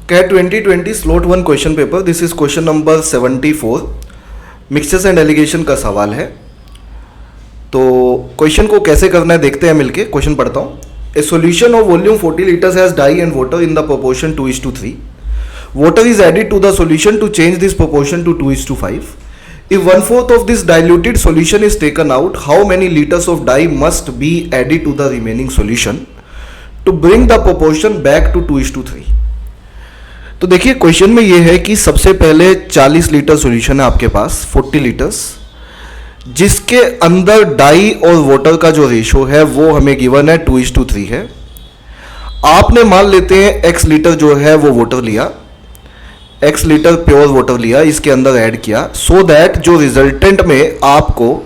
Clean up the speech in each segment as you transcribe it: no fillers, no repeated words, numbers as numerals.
Cat 2020 slot 1 question paper. This is question number 74। Mixtures and alligation का सवाल है। तो क्वेश्चन को कैसे करना है देखते हैं मिलके। क्वेश्चन पढ़ता हूँ। A solution of volume 40 litres has dye and water in the proportion 2:3. Water is added to the solution to change this proportion to 2:5. If 1/4 of this diluted solution is taken out, how many liters of dye must be added to the remaining solution to bring the proportion back to 2:3? तो देखिए question में ये है कि सबसे पहले 40 litre solution है आपके पास, 40 लीटर्स, जिसके अंदर डाई और वाटर का जो रेशो है वो हमें गिवन है 2:3 है। आपने मान लेते हैं x लीटर जो है वो वाटर लिया, x लीटर प्योर वाटर लिया, इसके अंदर ऐड किया, सो दैट जो रिजल्टेंट में आपको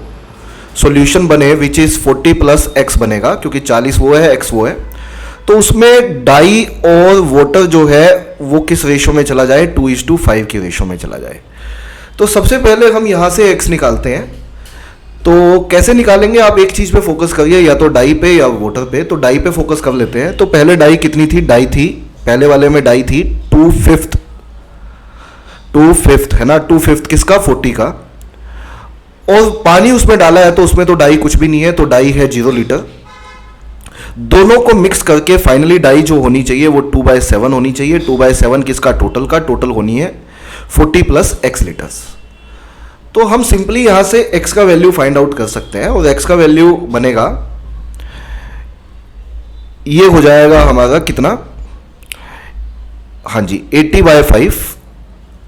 सॉल्यूशन बने विच इज 40 प्लस x बनेगा, क्योंकि 40 वो है x वो है, तो उसमें डाई और वाटर जो है वो किस रेशो में चला जाए, 2:5 की रेशो में चला जाए। तो सबसे पहले हम यहाँ से x निकालते हैं। तो कैसे निकालेंगे, आप एक चीज़ पे फोकस करिए, या तो डाई पे या वाटर पे। तो डाई पे फोकस कर लेते हैं। तो पहले डाई कितनी थी, डाई थी पहले वाले में डाई थी 2/5 है ना, 2/5 किसका, 40 का, और पानी उसमें डाला है तो उसमें तो डाई कुछ भी नहीं है, तो डाई है 0 लीटर। दोनों को मिक्स करके फाइनली डाई जो होनी चाहिए वो 2/7 होनी चाहिए। 2/7 किसका, टोटल का, टोटल होनी है 40 प्लस x लीटर्स। तो हम सिंपली यहां से x का वैल्यू फाइंड आउट कर सकते हैं, और x का वैल्यू बनेगा, ये हो जाएगा हमारा कितना, हाँ जी 80/5,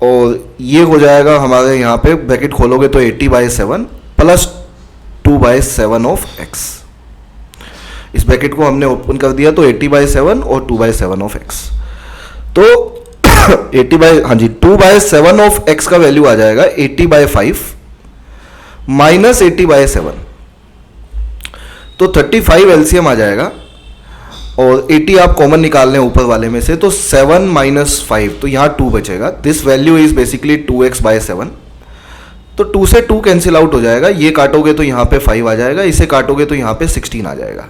और ये हो जाएगा हमारे यहाँ पे ब्रैकेट खोलोगे तो 80/7 प्लस 2/7 ऑफ x। इस ब्रैकेट को हमने ओपन कर दिया तो 80/7 और 2/7 ऑफ x। तो 2/7 ऑफ x का वैल्यू आ जाएगा 80/5 माइनस 80/7, तो 35 एलसीएम आ जाएगा, और 80 आप कॉमन निकाल लें ऊपर वाले में से, तो 7 माइनस 5, तो यहाँ 2 बचेगा। This value is basically 2x/7। तो 2 से 2 कैंसिल आउट हो जाएगा, ये काटोगे तो यहाँ पे 5 आ जाएगा, इसे काटोगे तो यहाँ पे 16 आ जाएगा।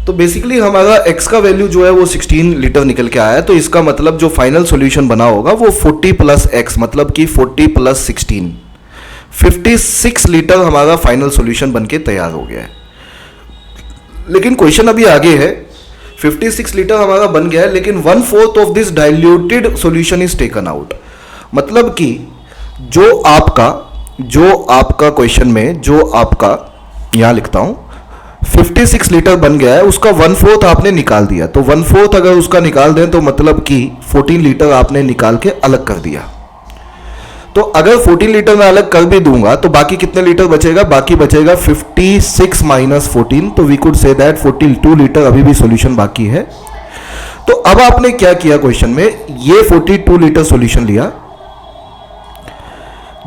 तो बेसिकली हमारा x का वैल्यू जो है वो 16 लीटर निकल के आया है। तो इसका मतलब जो फाइनल सॉल्यूशन बना होगा वो 40 प्लस x, मतलब कि 40 प्लस 16, 56 लीटर हमारा फाइनल सॉल्यूशन बनके तैयार हो गया है। लेकिन क्वेश्चन अभी आगे है। 56 लीटर हमारा बन गया है, लेकिन 1/4 of this diluted solution is taken out. मतलब कि जो आपका क्वेश्चन में जो आपका, यहां लिखता हूं, 56 लीटर बन गया है, उसका 1/4 आपने निकाल दिया। तो 1/4 अगर उसका निकाल दें तो मतलब कि 14 लीटर आपने निकाल के अलग कर दिया। तो अगर 14 लीटर में अलग कर भी दूंगा तो बाकी कितने लीटर बचेगा, बाकी बचेगा 56 माइनस 14, तो we could say that 42 litre अभी भी सॉल्यूशन बाकी है। तो अब आपने क्या किया क्वेश्चन में, ये 42 लीटर सॉल्यूशन लिया,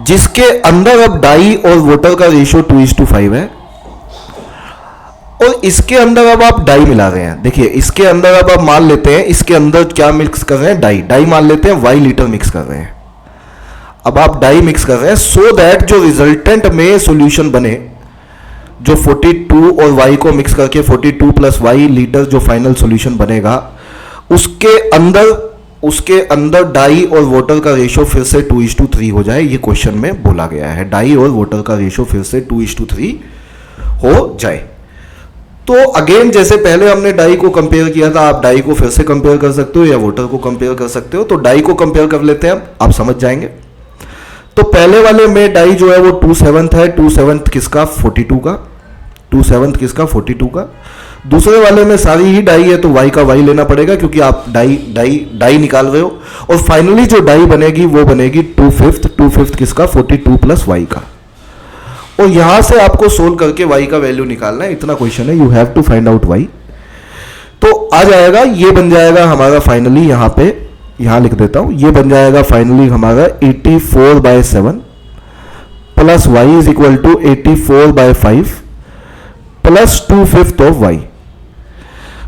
जिसके अंदर अब डाई और वाटर का रेशियो 2:5 है, और इसके अंदर अब आप डाई मिला रहे हैं। देखिए इसके अंदर अब आप मान लेते हैं, इसके अंदर क्या मिक्स कर रहे हैं, डाई मान लेते हैं y लीटर मिक्स कर रहे हैं। अब आप डाई मिक्स कर रहे हैं सो दैट जो रिजल्टेंट में सॉल्यूशन बने, जो 42 और y को मिक्स करके 42 प्लस y लीटर जो फाइनल सॉल्यूशन बनेगा, उसके अंदर डाई और वाटर का रेशियो फिर से 2:3 हो जाए। ये क्वेश्चन में बोला गया है, डाई और वाटर का रेशियो फिर से 2:3 हो जाए। तो अगेन जैसे पहले हमने डाई को कंपेयर किया था, आप डाई को फिर से कंपेयर कर सकते हो या वाटर को कंपेयर कर सकते हो। तो डाई को कंपेयर कर लेते हैं, आप समझ जाएंगे। तो पहले वाले में डाई जो है वो 2/7 है, 2/7 किसका, 42 का, 2/7 किसका, 42 का। दूसरे वाले में सारी ही डाई है तो y का y लेना पड़ेगा, क्योंकि आप डाई निकाल रहे हो। और फाइनली जो डाई बनेगी वो बनेगी 2/5 किसका, 42 प्लस y का। और यहां से आपको सोल्व करके y का वैल्यू निकालना है, इतना क्वेश्चन है, you have to find out y। तो आ जाएगा, ये बन जाएगा हमारा फाइनली, यहां लिख देता हूं, ये बन जाएगा फाइनली हमारा 84/7 plus y is equal to 84/5 plus 2/5 of y।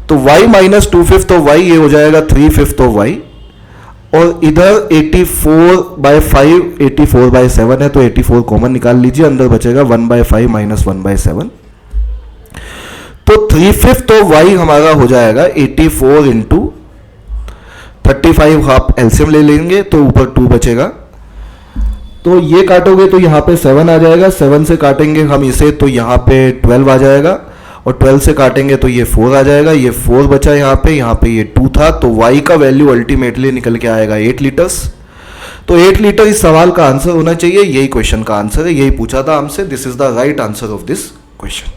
तो y माइनस 2/5 ऑफ y, ये हो जाएगा 3/5 ऑफ y, और इधर 84/5 84/7 है, तो 84 कॉमन निकाल लीजिए, अंदर बचेगा 1/5 माइनस 1/7। तो 3/5 ऑफ y हमारा हो जाएगा 84 इंटू 35 आप एलसीएम ले लेंगे तो ऊपर 2 बचेगा, तो ये काटोगे तो यहाँ पे 7 आ जाएगा, 7 से काटेंगे हम इसे तो यहाँ पे 12 आ जाएगा, और 12 से काटेंगे तो ये 4 आ जाएगा, ये 4 बचा यहाँ पे ये 2 था, तो y का वैल्यू अल्टीमेटली निकल के आएगा 8 लीटर्स। तो 8 लीटर इस सवाल का आंसर होना चाहिए, यही क्वेश्चन का आंसर है, यही पूछा था हमसे। This is the right answer of this question.